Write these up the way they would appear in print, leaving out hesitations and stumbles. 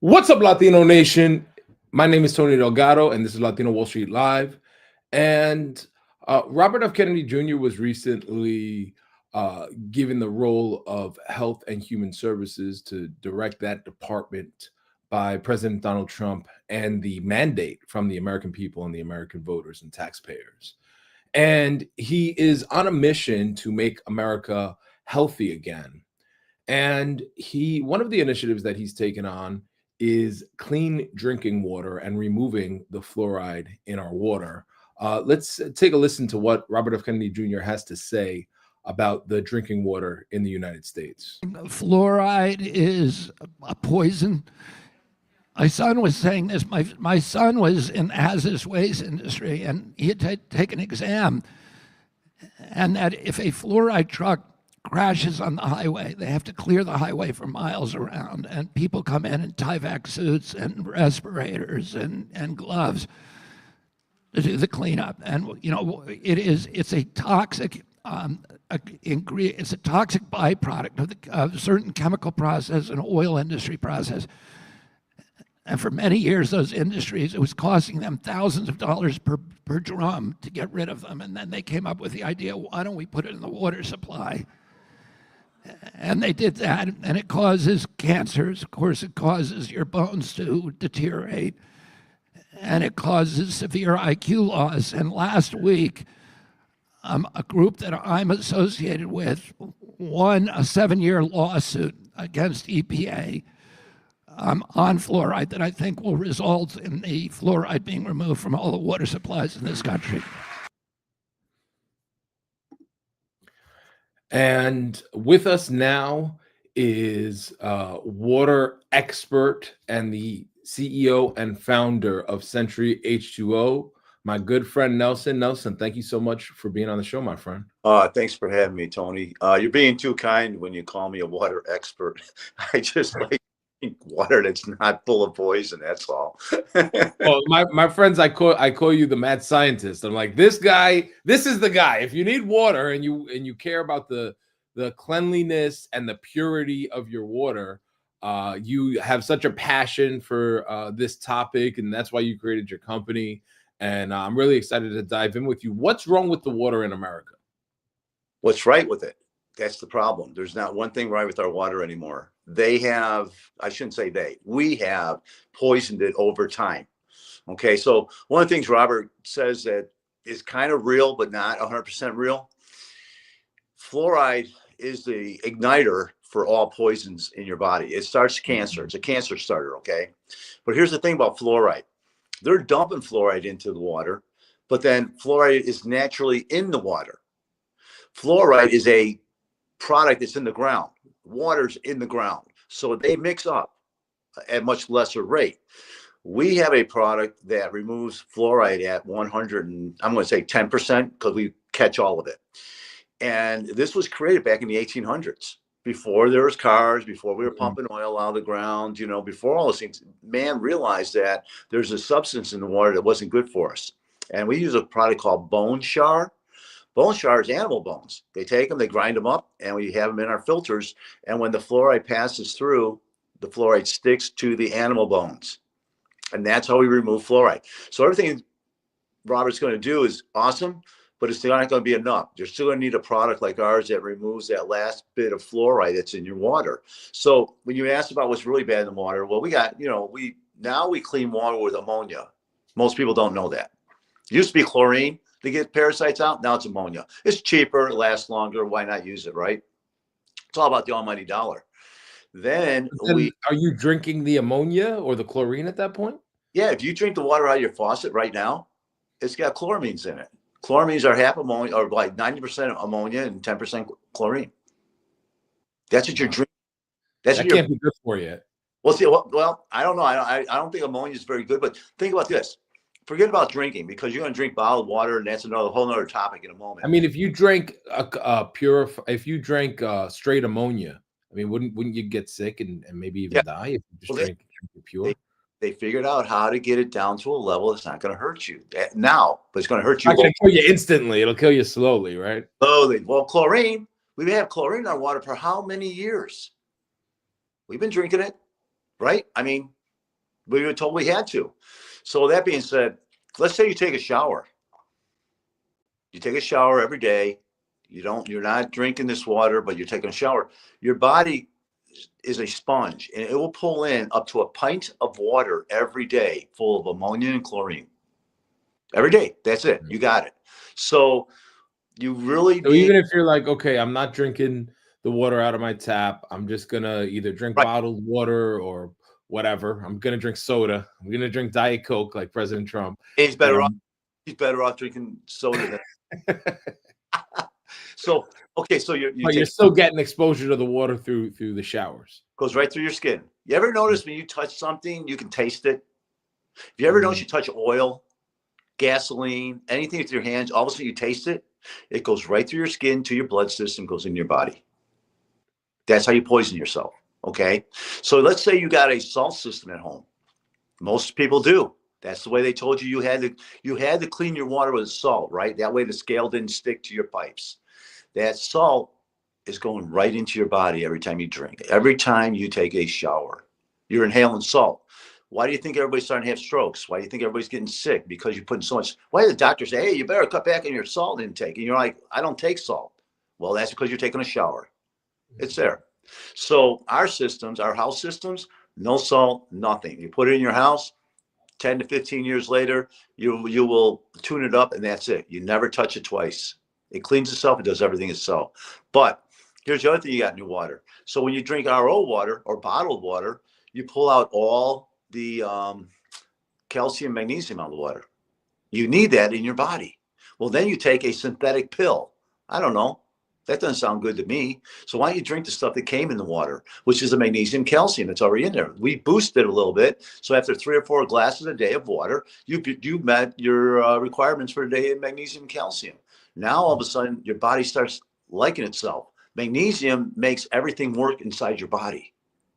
What's up, Latino Nation? My name is Tony Delgado, and this is Latino Wall Street Live. And Robert F. Kennedy Jr. was recently given the role of Health and Human Services to direct that department by President Donald Trump and the mandate from the American people and the American voters and taxpayers. And he is on a mission to make America healthy again. And one of the initiatives that he's taken on is clean drinking water and removing the fluoride in our water. Let's take a listen to what Robert F. Kennedy Jr. has to say about the drinking water in the United States. Fluoride is a poison. My son was saying this. My son was in the hazardous waste industry, and he had to take an exam. And that if a fluoride truck crashes on the highway, they have to clear the highway for miles around, and people come in Tyvek suits and respirators and gloves to do the cleanup. And it's a toxic it's a toxic byproduct of a certain chemical process and oil industry process. And for many years, those industries, it was costing them thousands of dollars per drum to get rid of them. And then they came up with the idea, why don't we put it in the water supply? And they did that, and it causes cancers. Of course, it causes your bones to deteriorate, and it causes severe IQ loss. And last week, a group that I'm associated with won a 7-year lawsuit against EPA on fluoride that I think will result in the fluoride being removed from all the water supplies in this country. And with us now is water expert and the CEO and founder of Century H2O, my good friend Nelson. Nelson, thank you so much for being on the show, my friend. Thanks for having me, Tony. You're being too kind when you call me a water expert. I just like water that's not full of poison. That's all. Well, my friends, I call you the mad scientist. I'm like, this guy. This is the guy. If you need water and you care about the cleanliness and the purity of your water, you have such a passion for this topic, and that's why you created your company. And I'm really excited to dive in with you. What's wrong with the water in America? What's right with it? That's the problem. There's not one thing right with our water anymore. They have, I shouldn't say they, we have poisoned it over time. Okay, so one of the things Robert says that is kind of real, but not 100% real. Fluoride is the igniter for all poisons in your body. It starts cancer. It's a cancer starter, okay? But here's the thing about fluoride. They're dumping fluoride into the water, but then fluoride is naturally in the water. Fluoride is a product that's in the ground. Water's in the ground. So they mix up at much lesser rate. We have a product that removes fluoride at 100 and I'm going to say 10% because we catch all of it. And this was created back in the 1800s. Before there was cars, before we were pumping oil out of the ground, before all those things, man realized that there's a substance in the water that wasn't good for us. And we use a product called bone char. Bone char is animal bones. They take them, they grind them up, and we have them in our filters. And when the fluoride passes through, the fluoride sticks to the animal bones. And that's how we remove fluoride. So everything Robert's going to do is awesome, but it's not going to be enough. You're still going to need a product like ours that removes that last bit of fluoride that's in your water. So when you ask about what's really bad in the water, well, we got, we clean water with ammonia. Most people don't know that. It used to be chlorine to get parasites out. Now it's ammonia. It's cheaper, it lasts longer. Why not use it, right? It's all about the almighty dollar. Then are you drinking the ammonia or the chlorine at that point? Yeah, if you drink the water out of your faucet right now, it's got chloramines in it. Chloramines are half ammonia, or like 90% ammonia and 10% chlorine. That's what you're drinking. That can't be good for you. Well, I don't know. I don't think ammonia is very good, but think about this. Forget about drinking because you're going to drink bottled water, and that's whole other topic in a moment. I mean, if you drank straight ammonia, I mean, wouldn't you get sick and maybe even die if you just drink pure? They figured out how to get it down to a level that's not going to hurt you now, but it's going to hurt you. It's not going to kill you instantly. It'll kill you slowly, right? Slowly. Well, chlorine, we've had chlorine in our water for how many years? We've been drinking it, right? I mean, We were told we had to. So that being said, let's say you take a shower. You take a shower every day. You're not drinking this water, but you're taking a shower. Your body is a sponge, and it will pull in up to a pint of water every day full of ammonia and chlorine. Every day. That's it. You got it. So you really So need, even if you're like, okay, I'm not drinking the water out of my tap, I'm just gonna either drink right. bottled water or whatever. I'm gonna drink soda. I'm gonna drink Diet Coke like President Trump. He's But better off. He's better off drinking soda than. So okay, so you but take, you're still getting exposure to the water through the showers. goes right through your skin. You ever notice when you touch something, you can taste it? Have you ever noticed you touch oil, gasoline, anything with your hands, all of a sudden you taste it? It goes right through your skin to your blood system, goes into your body. That's how you poison yourself. Okay. So let's say you got a salt system at home. Most people do. That's the way they told you you had to clean your water with salt, right? That way the scale didn't stick to your pipes. That salt is going right into your body every time you drink. Every time you take a shower, you're inhaling salt. Why do you think everybody's starting to have strokes? Why do you think everybody's getting sick? Because you're putting so much. Why do the doctors say, hey, you better cut back on your salt intake? And you're like, I don't take salt. Well, that's because you're taking a shower. It's there. So our systems, our house systems, no salt, nothing. You put it in your house, 10 to 15 years later, you will tune it up and that's it. You never touch it twice. It cleans itself. It does everything itself. But here's the other thing you got in your water. So when you drink RO water or bottled water, you pull out all the calcium, magnesium out of the water. You need that in your body. Well, then you take a synthetic pill. I don't know. That doesn't sound good to me. So why don't you drink the stuff that came in the water, which is a magnesium, calcium that's already in there. We boosted it a little bit. So after 3 or 4 glasses a day of water, you met your requirements for a day of magnesium, calcium. Now, all of a sudden, your body starts liking itself. Magnesium makes everything work inside your body.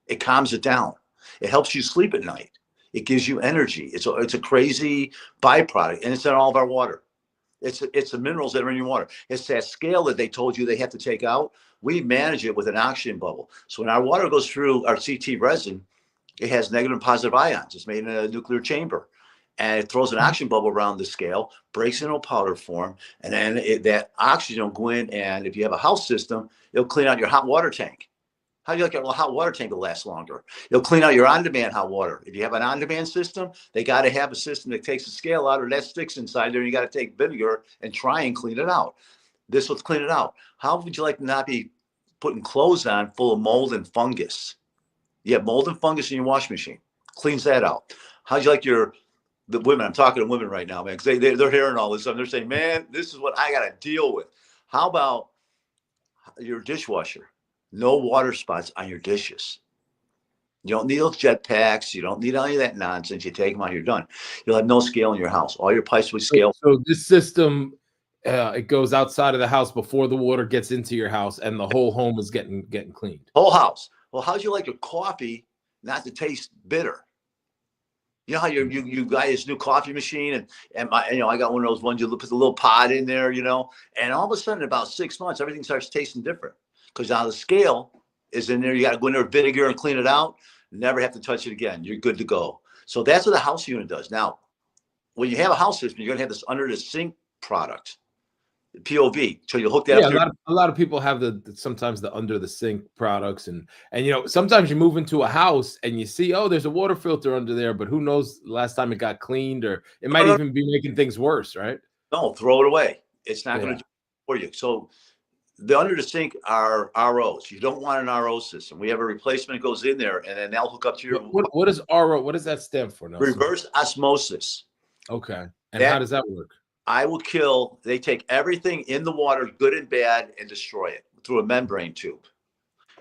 It calms it down. It helps you sleep at night. It gives you energy. It's a crazy byproduct, and it's in all of our water. It's the minerals that are in your water. It's that scale that they told you they have to take out. We manage it with an oxygen bubble. So when our water goes through our CT resin, it has negative and positive ions. It's made in a nuclear chamber. And it throws an oxygen bubble around the scale, breaks into a powder form, and then that oxygen will go in. And if you have a house system, it'll clean out your hot water tank. How do you like your hot water tank to last longer? It'll clean out your on-demand hot water. If you have an on-demand system, they got to have a system that takes the scale out or that sticks inside there. And you got to take vinegar and try and clean it out. This will clean it out. How would you like to not be putting clothes on full of mold and fungus? You have mold and fungus in your washing machine. Cleans that out. How'd you like the women? I'm talking to women right now, man, because they're hearing all this stuff. They're saying, man, this is what I got to deal with. How about your dishwasher? No water spots on your dishes. You don't need those jet packs. You don't need any of that nonsense. You take them out, you're done. You'll have no scale in your house. All your pipes will scale. So this system, it goes outside of the house before the water gets into your house, and the whole home is getting cleaned. Whole house. Well, how'd you like your coffee not to taste bitter? You know how you got this new coffee machine and I got one of those ones you put the little pod in there, and all of a sudden, in about 6 months, everything starts tasting different. Because now the scale is in there. You got to go in there with vinegar and clean it out. Never have to touch it again. You're good to go. So that's what the house unit does. Now, when you have a house system, you're going to have this under the sink product, the POV. So you hook that up. Yeah, a lot of people have sometimes the under the sink products, and sometimes you move into a house and you see, oh, there's a water filter under there, but who knows last time it got cleaned, or it might even be making things worse, right? No, throw it away. It's not going to do it for you. So the under the sink are ROs. You don't want an RO system. We have a replacement that goes in there, and then they'll hook up to your. What is RO? What does that stand for? Nelson? Reverse osmosis. Okay. And how does that work? They take everything in the water, good and bad, and destroy it through a membrane tube.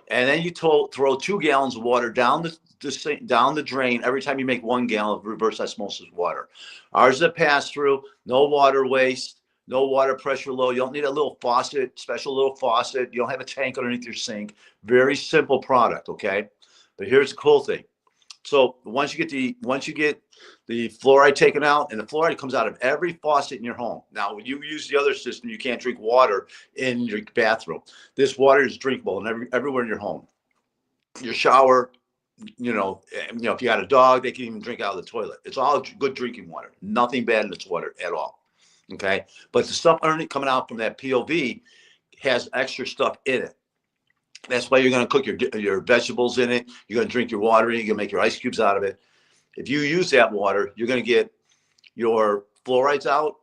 And then you throw 2 gallons of water down the drain every time you make 1 gallon of reverse osmosis water. Ours is a pass through, no water waste. No water pressure low. You don't need a little faucet, special little faucet. You don't have a tank underneath your sink. Very simple product, okay? But here's the cool thing. So once you get the fluoride taken out, and the fluoride comes out of every faucet in your home. Now, when you use the other system, you can't drink water in your bathroom. This water is drinkable and everywhere in your home. Your shower, if you got a dog, they can even drink out of the toilet. It's all good drinking water. Nothing bad in its water at all. Okay. But the stuff coming out from that POV has extra stuff in it. That's why you're going to cook your vegetables in it. You're going to drink your water in it. You're going to make your ice cubes out of it. If you use that water, you're going to get your fluorides out,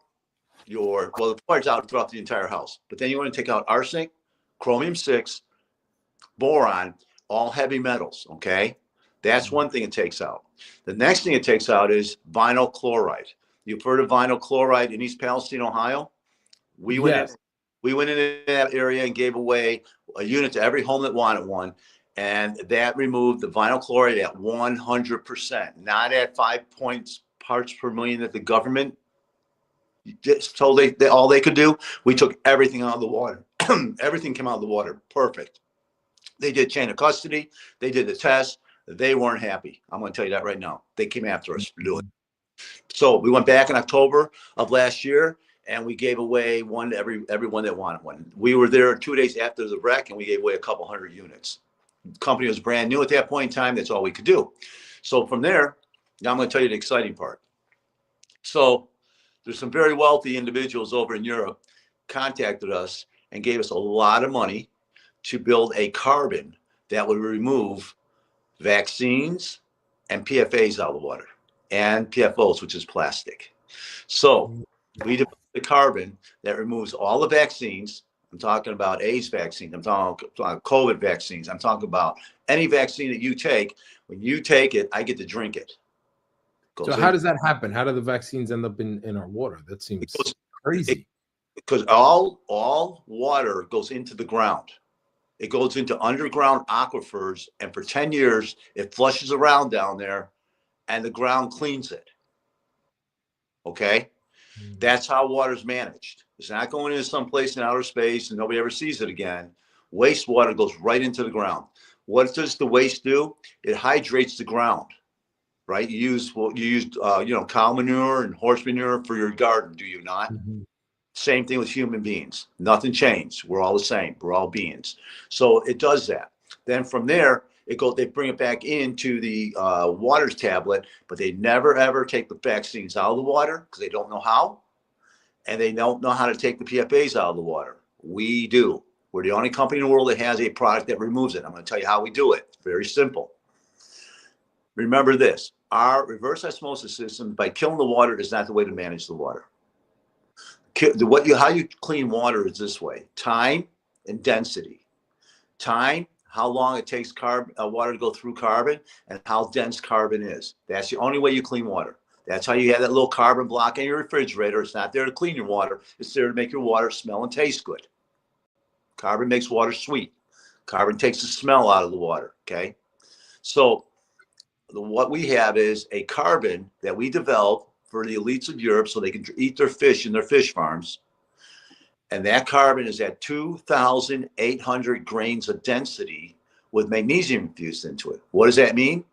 the fluorides out throughout the entire house. But then you want to take out arsenic, chromium-6, boron, all heavy metals, okay? That's one thing it takes out. The next thing it takes out is vinyl chloride. You've heard of vinyl chloride in East Palestine, Ohio? We went into that area and gave away a unit to every home that wanted one. And that removed the vinyl chloride at 100%, not at 5 parts per million that the government just told they all they could do. We took everything out of the water. Everything came out of the water. Perfect. They did chain of custody. They did the test. They weren't happy. I'm going to tell you that right now. They came after us for doing it. So we went back in October of last year, and we gave away one to everyone that wanted one. We were there 2 days after the wreck, and we gave away a couple hundred units. The company was brand new at that point in time. That's all we could do. So from there, now I'm going to tell you the exciting part. So there's some very wealthy individuals over in Europe contacted us and gave us a lot of money to build a carbon that would remove vaccines and PFAs out of the water, and PFOs, which is plastic. So we developed the carbon that removes all the vaccines. I'm talking about AIDS vaccines. I'm talking about COVID vaccines. I'm talking about any vaccine that you take. When you take it, I get to drink it. So how does that happen? How do the vaccines end up in our water? That seems crazy. Because all water goes into the ground. It goes into underground aquifers, and for 10 years, it flushes around down there, and the ground cleans it. Okay? That's how water's managed. It's not going into some place in outer space and nobody ever sees it again. Wastewater goes right into the ground. What does the waste do? It hydrates the ground, right? You use cow manure and horse manure for your garden, do you not? Mm-hmm. Same thing with human beings. Nothing changed. We're all the same. We're all beings. So it does that. Then from there, they bring it back into the water tablet, but they never ever take the vaccines out of the water because they don't know how, and they don't know how to take the PFAs out of the water. We do. We're the only company in the world that has a product that removes it. I'm going to tell you how we do it. It's very simple. Remember this: our reverse osmosis system, by killing the water, is not the way to manage the water. How you clean water is this way: time and density. Time, how long it takes water to go through carbon, and how dense carbon is. That's the only way you clean water. That's how you have that little carbon block in your refrigerator. It's not there to clean your water. It's there to make your water smell and taste good. Carbon makes water sweet. Carbon takes the smell out of the water, okay? So what we have is a carbon that we developed for the elites of Europe so they can eat their fish in their fish farms. And that carbon is at 2,800 grains of density with magnesium infused into it. What does that mean?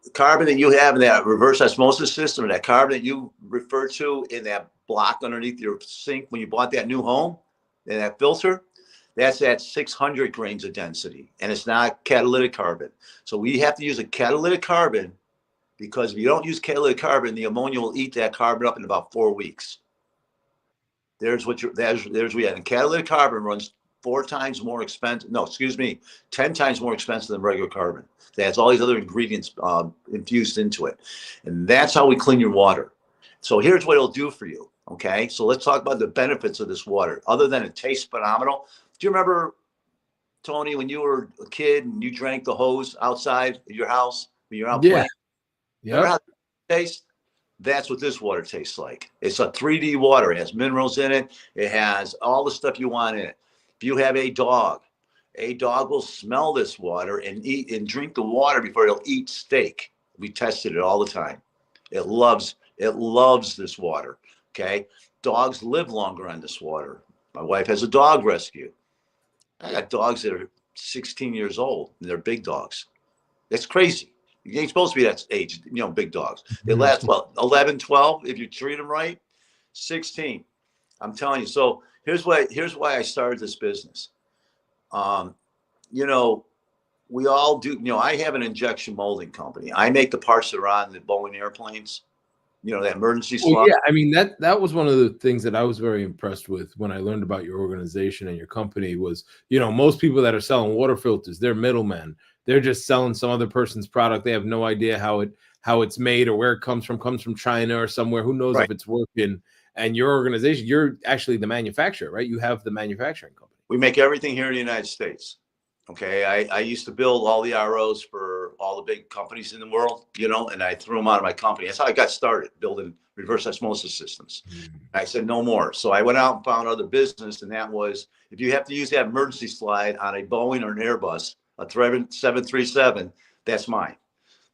The carbon that you have in that reverse osmosis system, that carbon that you refer to in that block underneath your sink when you bought that new home, and that filter, that's at 600 grains of density. And it's not catalytic carbon. So we have to use a catalytic carbon, because if you don't use catalytic carbon, the ammonia will eat that carbon up in about 4 weeks. There's what we had. And catalytic carbon runs 10 times more expensive than regular carbon. It has all these other ingredients infused into it. And that's how we clean your water. So here's what it'll do for you. Okay. So let's talk about the benefits of this water. Other than it tastes phenomenal. Do you remember, Tony, when you were a kid and you drank the hose outside of your house when you're out playing? Yeah. Remember how it tastes? That's what this water tastes like. It's a 3D water. It has minerals in it. It has all the stuff you want in it. If you have a dog will smell this water and eat and drink the water before it'll eat steak. We tested it all the time. It loves this water. Okay. Dogs live longer on this water. My wife has a dog rescue. I got dogs that are 16 years old and they're big dogs. That's crazy. You ain't supposed to be that age, big dogs. They last, 11, 12, if you treat them right, 16. I'm telling you. So here's why I started this business. we all do. You know, I have an injection molding company. I make the parts that are on the Boeing airplanes. You know, that emergency Well, slot. yeah, I mean that was one of the things that I was very impressed with when I learned about your organization and your company was, most people that are selling water filters, they're middlemen. They're just selling some other person's product. They have no idea how it's made or where it comes from China or somewhere. Who knows Right. if it's working? And your organization, you're actually the manufacturer, right? You have the manufacturing company. We make everything here in the United States. Okay. I used to build all the ROs for all the big companies in the world, and I threw them out of my company. That's how I got started building reverse osmosis systems. I said, no more. So I went out and found other business. And that was, if you have to use that emergency slide on a Boeing or an Airbus, a 737, that's mine.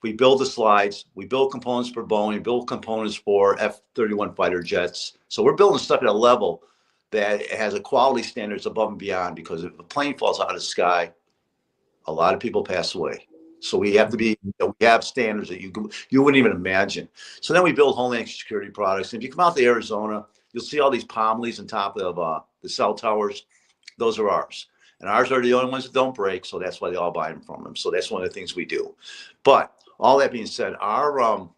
We build the slides. We build components for Boeing, build components for F-31 fighter jets. So we're building stuff at a level that has a quality standards above and beyond, because if a plane falls out of the sky, a lot of people pass away. So we have to be, we have standards that you wouldn't even imagine. So then we build homeland security products. And if you come out to Arizona, you'll see all these palm leaves on top of the cell towers. Those are ours. And ours are the only ones that don't break. So that's why they all buy them from them. So that's one of the things we do. But all that being said, our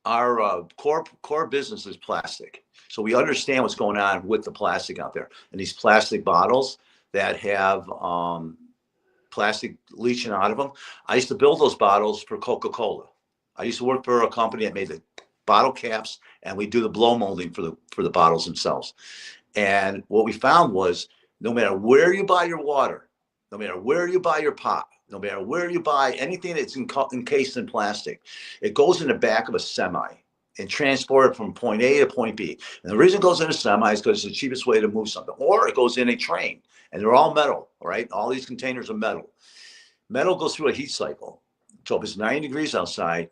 core business is plastic. So we understand what's going on with the plastic out there. And these plastic bottles that have plastic leaching out of them. I used to build those bottles for Coca-Cola. I used to work for a company that made the bottle caps, and we do the blow molding for the bottles themselves. And what we found was, no matter where you buy your water, no matter where you buy your pop, no matter where you buy anything that's encased in plastic, it goes in the back of a semi and transported from point A to point B. And the reason it goes in a semi is because it's the cheapest way to move something. Or it goes in a train, and they're all metal, right? All these containers are metal. Metal goes through a heat cycle. So if it's 90 degrees outside,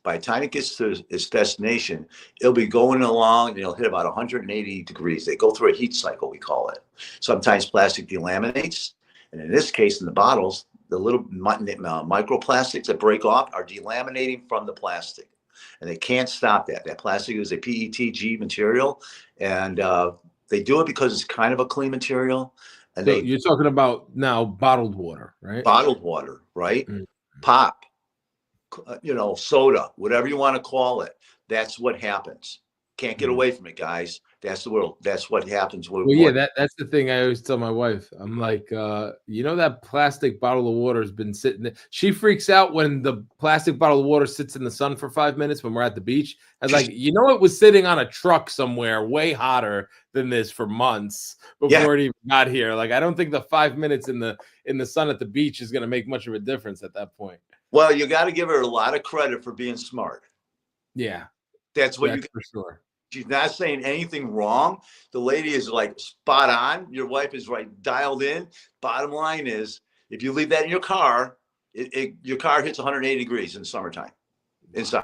by the time it gets to its destination, it'll be going along and it'll hit about 180 degrees. They go through a heat cycle, we call it. Sometimes plastic delaminates. And in this case, in the bottles, the little microplastics that break off are delaminating from the plastic. And they can't stop that. That plastic is a PETG material. And they do it because it's kind of a clean material. And So you're talking about now bottled water, right? Bottled water, right? Pop, soda, whatever you want to call it. That's what happens. Can't get away from it, guys. That's the world. That's what happens. Well, yeah, that's the thing I always tell my wife. I'm like, that plastic bottle of water has been sitting there. She freaks out when the plastic bottle of water sits in the sun for 5 minutes when we're at the beach. I was like, it was sitting on a truck somewhere way hotter than this for months before it even got here. Like, I don't think the 5 minutes in the sun at the beach is going to make much of a difference at that point. Well, you got to give her a lot of credit for being smart. Yeah, that's what you for sure. She's not saying anything wrong. The lady is like spot on. Your wife is right, dialed in. Bottom line is, if you leave that in your car, your car hits 180 degrees in summertime inside.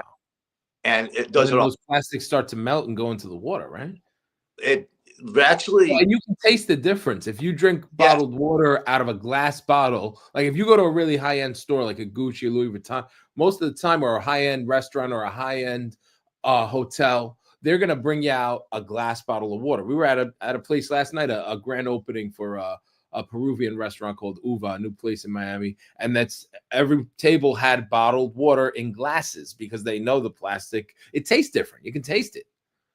And it does it all. Those plastics start to melt and go into the water, right? It actually. And you can taste the difference. If you drink bottled water out of a glass bottle, like if you go to a really high-end store like a Gucci, Louis Vuitton, most of the time, or a high-end restaurant or a high-end hotel, they're going to bring you out a glass bottle of water. We were at a place last night, a grand opening for a Peruvian restaurant called Uva, a new place in Miami. And that's every table had bottled water in glasses because they know the plastic, it tastes different. You can taste it.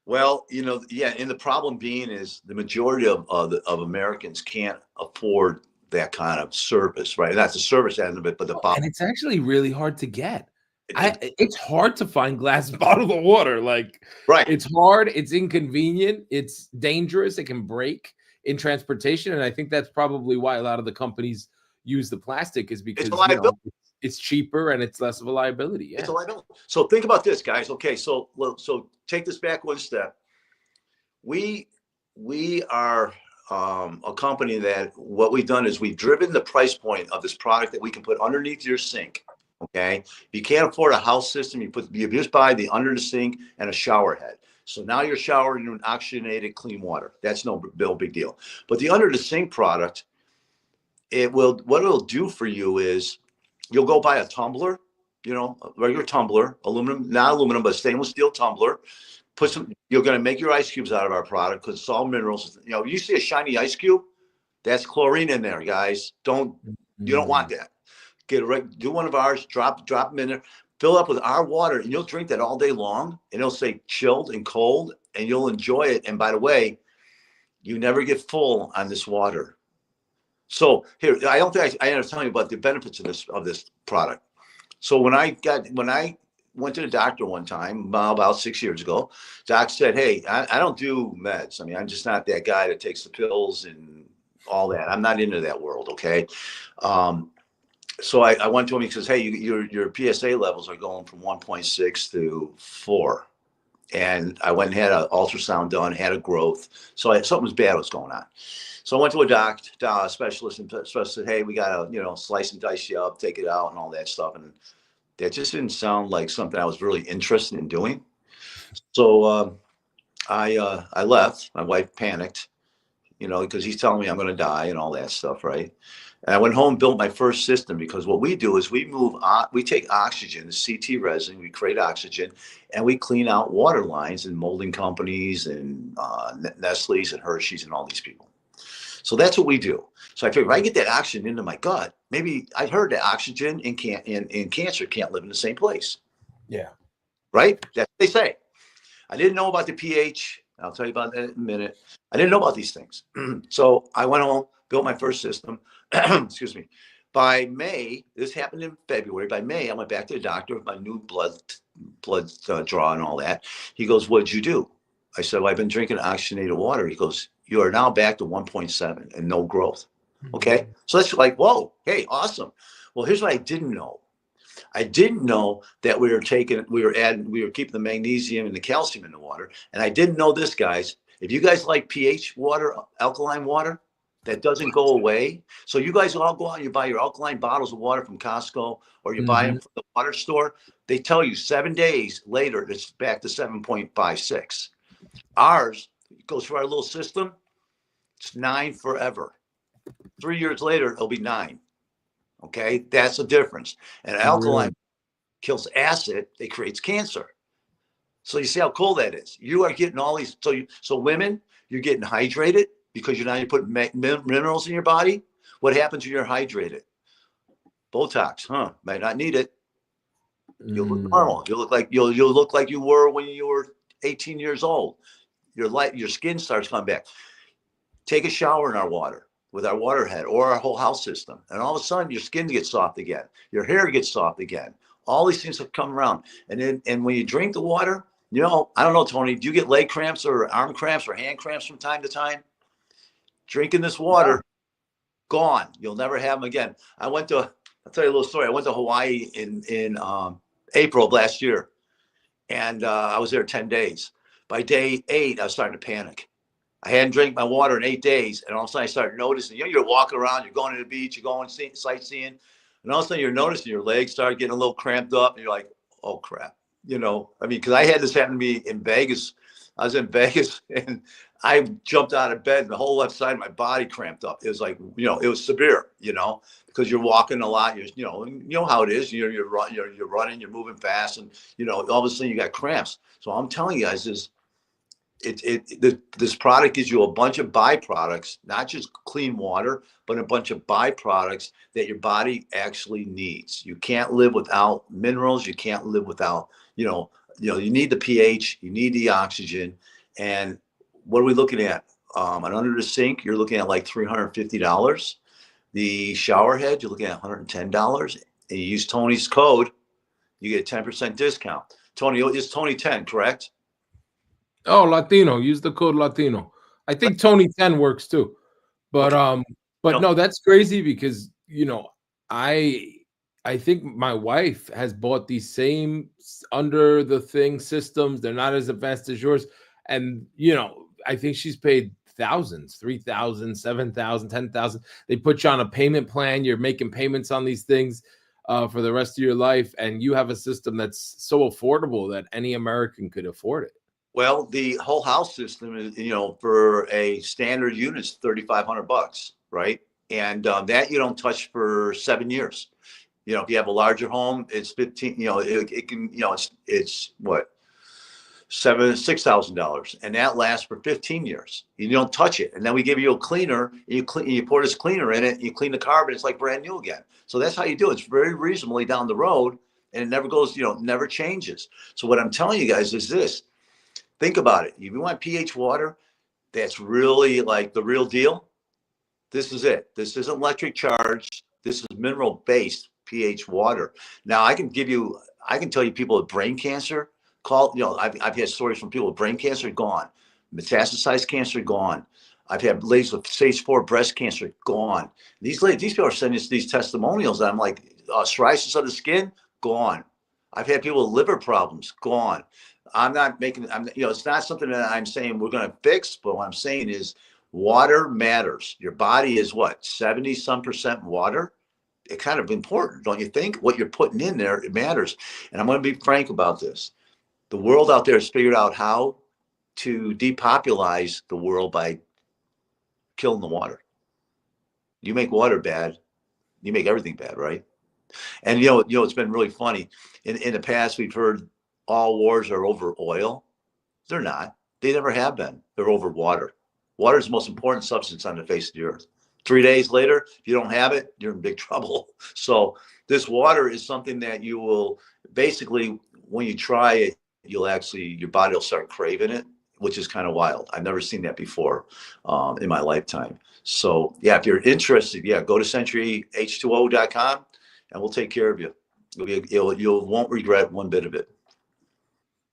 Well, and the problem being is the majority of Americans can't afford that kind of service, right? That's the service end of it, but the bottle. And it's actually really hard to get. It's hard to find glass bottle of water. Like, right. It's hard. It's inconvenient. It's dangerous. It can break in transportation. And I think that's probably why a lot of the companies use the plastic, is because it's cheaper and it's less of a liability. Yeah. It's a liability. So think about this, guys. Okay. So take this back one step. We are a company that what we've done is we've driven the price point of this product that we can put underneath your sink. Okay. If you can't afford a house system, you just buy the under the sink and a shower head. So now you're showering in oxygenated clean water. That's no big deal. But the under the sink product, what it'll do for you is you'll go buy a tumbler, a regular tumbler, not aluminum, but stainless steel tumbler. You're going to make your ice cubes out of our product because it's all minerals. You see a shiny ice cube, that's chlorine in there, guys. You don't want that. do one of ours, drop them in there, fill up with our water, and you'll drink that all day long, and it'll say chilled and cold, and you'll enjoy it. And by the way, you never get full on this water. So here, I don't think I ended up telling you about the benefits of this product. So when I went to the doctor one time about 6 years ago, doc said, "Hey, I don't do meds. I mean, I'm just not that guy that takes the pills and all that. I'm not into that world." Okay. So I went to him. He says, "Hey, your PSA levels are going from 1.6 to 4." And I went and had an ultrasound done, had a growth. So something was bad was going on. So I went to a specialist, and specialist said, "Hey, we got to, slice and dice you up, take it out and all that stuff." And that just didn't sound like something I was really interested in doing. So I left. My wife panicked, because he's telling me I'm going to die and all that stuff, right? And I went home, built my first system, because what we do is we take oxygen, the CT resin, we create oxygen, and we clean out water lines and molding companies and Nestle's and Hershey's and all these people. So that's what we do. So I figured if I get that oxygen into my gut, maybe I heard that oxygen and cancer can't live in the same place. Yeah. Right? That's what they say. I didn't know about the pH. I'll tell you about that in a minute. I didn't know about these things. So I went home, built my first system. Excuse me. By May, this happened in February. By May, I went back to the doctor with my new blood draw and all that. He goes, "What'd you do?" I said, "Well, I've been drinking oxygenated water." He goes, "You are now back to 1.7 and no growth." Okay. So that's like, whoa, hey, awesome. Well, here's what I didn't know. I didn't know that we were keeping the magnesium and the calcium in the water. And I didn't know this, guys. If you guys like pH water, alkaline water, that doesn't go away. So you guys all go out and you buy your alkaline bottles of water from Costco, or you buy them from the water store. They tell you 7 days later, it's back to 7.56. Ours goes through our little system. It's 9 forever. 3 years later, it'll be 9. Okay, that's the difference. And alkaline kills acid; it creates cancer. So you see how cool that is. You are getting all these. So women, you're getting hydrated because you're putting minerals in your body. What happens when you're hydrated? Botox, might not need it. You'll look normal. You'll look like you were when you were 18 years old. Your skin starts coming back. Take a shower in our water with our water head or our whole house system, and all of a sudden your skin gets soft again. Your hair gets soft again. All these things have come around. And when you drink the water, I don't know, Tony, do you get leg cramps or arm cramps or hand cramps from time to time? Drinking this water, gone. You'll never have them again. I'll tell you a little story. I went to Hawaii in April of last year, and I was there 10 days. By day 8, I was starting to panic. I hadn't drank my water in 8 days, and all of a sudden I started noticing, you're walking around, you're going to the beach, you're going sightseeing, and all of a sudden you're noticing your legs start getting a little cramped up, and you're like, oh crap. Because I had this happen to me in Vegas. I was in Vegas, and I jumped out of bed, and the whole left side of my body cramped up. It was like, it was severe, because you're walking a lot. You know how it is. You're running, you're moving fast, and all of a sudden you got cramps. So I'm telling you guys is, this product gives you a bunch of byproducts, not just clean water, but a bunch of byproducts that your body actually needs. You can't live without minerals. You can't live without, you need the pH, you need the oxygen. And what are we looking at? And under the sink, you're looking at like $350. The shower head, you're looking at $110. And you use Tony's code, you get a 10% discount. Tony, it's Tony 10, correct? Oh, Latino. Use the code Latino. I think Tony 10 works too. But no, that's crazy because I think my wife has bought these same under the thing systems. They're not as advanced as yours. And I think she's paid thousands, 3,000, 7,000, 10,000. They put you on a payment plan. You're making payments on these things for the rest of your life. And you have a system that's so affordable that any American could afford it. Well, the whole house system is, for a standard unit is $3,500, right? And that you don't touch for 7 years. If you have a larger home, it's 15. It can. It's what $6,000, and that lasts for 15 years. You don't touch it, and then we give you a cleaner. You pour this cleaner in it. You clean the carbon. It's like brand new again. So that's how you do it. It's very reasonably down the road, and it never goes. Never changes. So what I'm telling you guys is this: think about it. If you want pH water, that's really like the real deal. This is it. This isn't electric charge. This is mineral based pH water. Now I can tell you people with brain cancer. I've had stories from people with brain cancer, gone. Metastasized cancer, gone. I've had ladies with stage 4 breast cancer, gone. These people are sending us these testimonials. And I'm like, psoriasis of the skin, gone. I've had people with liver problems, gone. It's not something that I'm saying we're going to fix, but what I'm saying is water matters. Your body is what, 70% water? It's kind of important, don't you think? What you're putting in there, it matters. And I'm going to be frank about this. The world out there has figured out how to depopulize the world by killing the water. You make water bad, you make everything bad, right? And it's been really funny. In the past, we've heard all wars are over oil. They're not. They never have been. They're over water. Water is the most important substance on the face of the earth. 3 days later, if you don't have it, you're in big trouble. So this water is something that you will basically, when you try it, your body will start craving it, which is kind of wild. I've never seen that before in my lifetime. So yeah, if you're interested, go to centuryh2o.com and we'll take care of you. You won't regret one bit of it.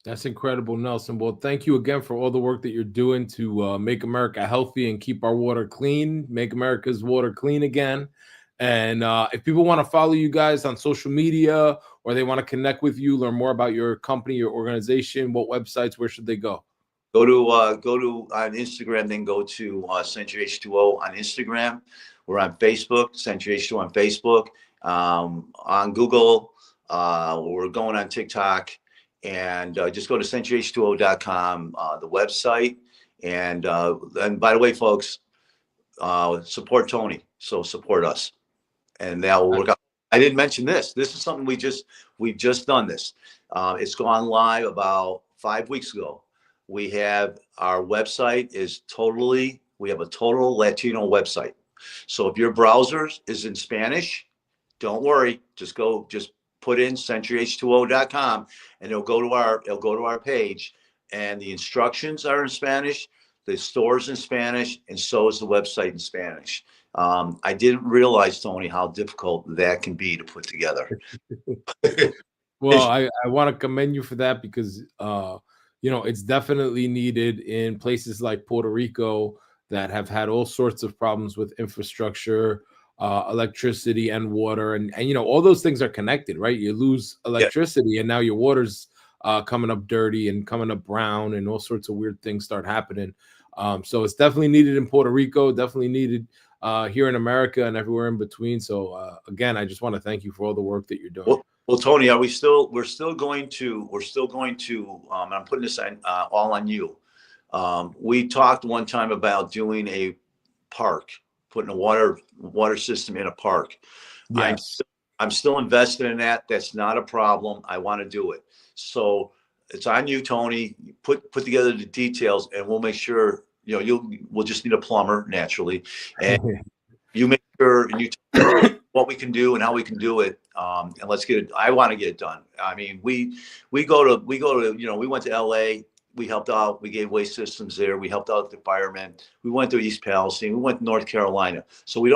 That's incredible, Nelson. Well, thank you again for all the work that you're doing to make America healthy and keep our water clean, make America's water clean again. And if people want to follow you guys on social media, or they want to connect with you, learn more about your company, your organization, what websites, where should they go? Go to on Instagram, then go to Century H2O on Instagram. We're on Facebook, Century H2O on Facebook, on Google. We're going on TikTok, and just go to centuryh2o.com, the website. And by the way, folks, support Tony. So support us, and that will work out. I didn't mention this. This is something we've just done this. It's gone live about 5 weeks ago. We have our website we have a total Latino website. So if your browser is in Spanish, don't worry. Just put in centuryh2o.com and it'll go to our page, and the instructions are in Spanish, the store's in Spanish, and so is the website in Spanish. I didn't realize, Tony, how difficult that can be to put together. Well, I want to commend you for that, because it's definitely needed in places like Puerto Rico that have had all sorts of problems with infrastructure, electricity and water, and all those things are connected, right? You lose electricity, and now your water's coming up dirty and coming up brown, and all sorts of weird things start happening. So it's definitely needed in Puerto Rico, definitely needed here in America and everywhere in between. So again, I just want to thank you for all the work that you're doing. Well, Tony, we're still going to, I'm putting this all on you. We talked one time about doing a park, putting a water system in a park. Yes. I'm still invested in that. That's not a problem. I want to do it. So it's on you, Tony. Put together the details, and we'll make sure, we'll just need a plumber naturally. And you make sure, and you tell me what we can do and how we can do it. And let's get it. I want to get it done. I mean, we went to LA. We helped out. We gave waste systems there. We helped out the firemen. We went to East Palestine. We went to North Carolina. So we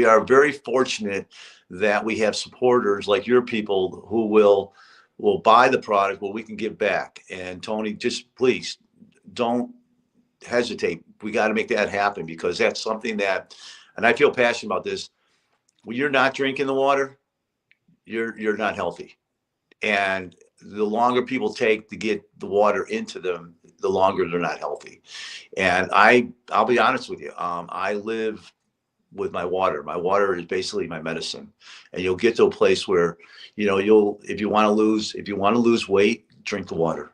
are very fortunate that we have supporters like your people who will buy the product where we can give back. And Tony, just please don't hesitate. We got to make that happen, because that's something that, and I feel passionate about this. When you're not drinking the water, you're not healthy. And the longer people take to get the water into them, the longer they're not healthy. And I'll be honest with you. I live with my water. My water is basically my medicine. And you'll get to a place where, if you want to lose weight, drink the water.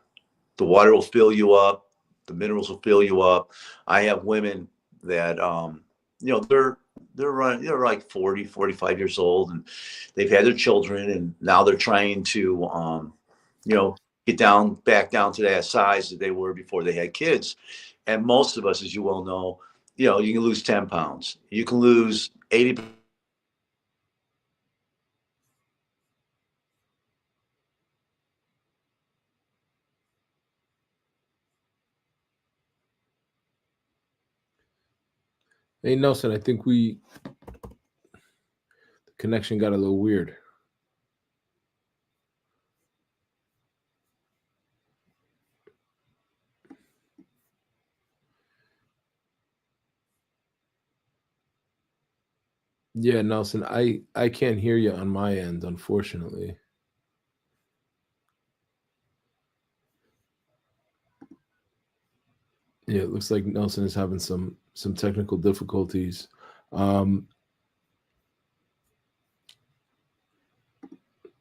The water will fill you up. The minerals will fill you up. I have women that, they're like 40, 45 years old, and they've had their children, and now they're trying to, get back down to that size that they were before they had kids. And most of us, as you well know, you can lose 10 pounds. You can lose 80. Hey, Nelson, I think the connection got a little weird. Yeah, Nelson, I can't hear you on my end, unfortunately. Yeah, it looks like Nelson is having some technical difficulties. Let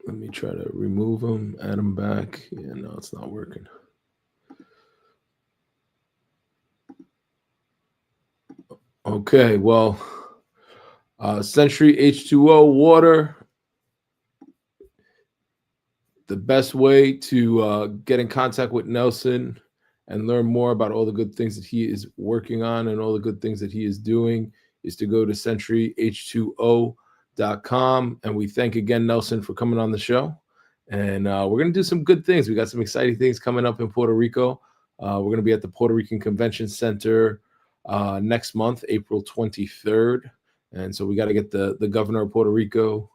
me try to remove him, add him back. Yeah, no, it's not working. Okay, well, Century H2O water. The best way to get in contact with Nelson and learn more about all the good things that he is working on and all the good things that he is doing is to go to centuryh2o.com. And we thank again Nelson for coming on the show. And we're going to do some good things. We got some exciting things coming up in Puerto Rico. We're going to be at the Puerto Rican Convention Center next month, April 23rd. And so we got to get the governor of Puerto Rico,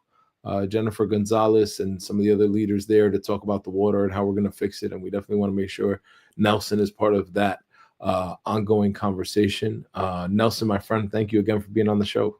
Jennifer Gonzalez, and some of the other leaders there to talk about the water and how we're going to fix it. And we definitely want to make sure Nelson is part of that ongoing conversation. Nelson, my friend, thank you again for being on the show.